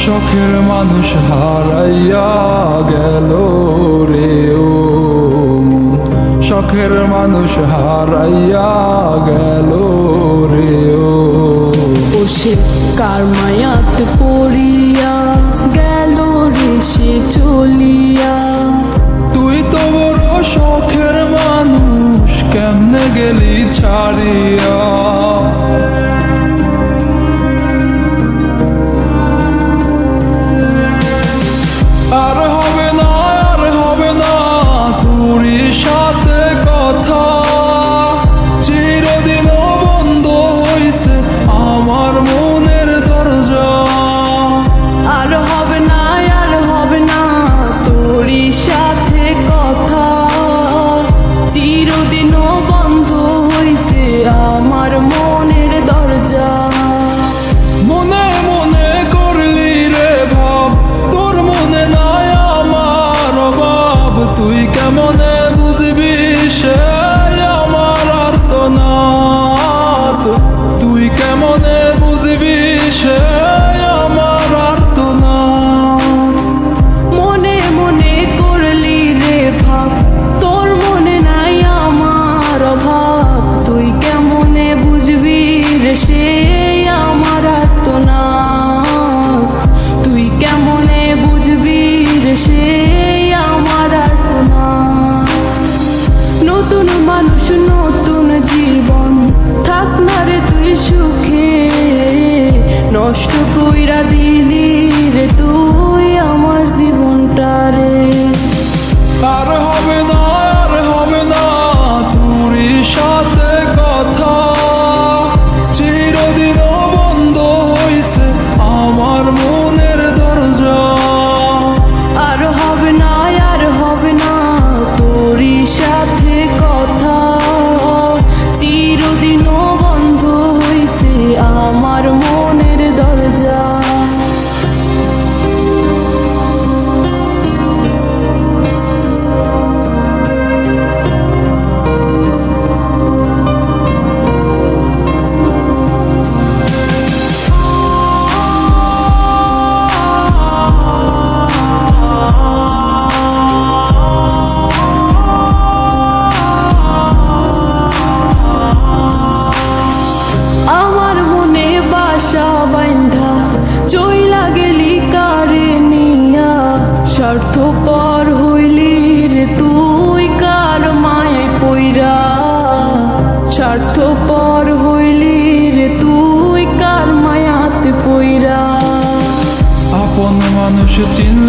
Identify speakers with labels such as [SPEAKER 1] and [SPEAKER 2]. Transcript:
[SPEAKER 1] শখের মানুষ হারাইয়া গেল রে ও মন, শখের মানুষ হারাইয়া গেল রে ও।
[SPEAKER 2] সে কার মায়াত পড়িয়া গেল রে সে চলিয়া।
[SPEAKER 1] তুই তো বড় শখের মানুষ, কেমনে গেলি ছাড়িয়া। আর হবে না, আর হবে না তোরই সাথে কথা, চিরদিনও বন্ধ হইছে আমার মনের দরজা।
[SPEAKER 2] আর হবে না, আর হবে না তোরই সাথে কথা, চিরদিনও বন্ধ হইছে আমার মনের দরজা।
[SPEAKER 1] মনে মনে করলি রে ভাব, তোর মনে নাই আমার অভাব। তুই কেমনে বুঝবি সে আমার আর্তনাদ, তুই কেমনে বুঝবি সে আমার আর্তনাদ।
[SPEAKER 2] মনে মনে করলি রে ভাব, তোর মনে নাই আমার অভাব। তুই কেমনে বুঝবি রে সে আমার আর্তনাদ, তুই কেমনে বুঝবি রে সে আমার আর্তনাদ। নতুন মানুষ নতুন জীবন, থাক না রে তুই সুখে, নষ্ট কইরা দিলি রে তুই আমার জীবনটা রে।
[SPEAKER 1] আর হবে না, আর হবে না তোরই সাথে কথা, চিরদিনও বন্ধ হইছে আমার মনের দরজা।
[SPEAKER 2] আর হবে না, আর হবে না তোরই সাথে কথা, চিরদিনও বন্ধ হইছে আমার মনের দরজা। আমার মনে বাসা বাইন্ধা চইলা গেলি কারে নিয়া, স্বার্থপর হইলি রে তুই কার মায়ে পইরা। স্বার্থপর হইলি রে তুই কার মায়াতে পইরা।
[SPEAKER 1] আপন মানুষ চিনল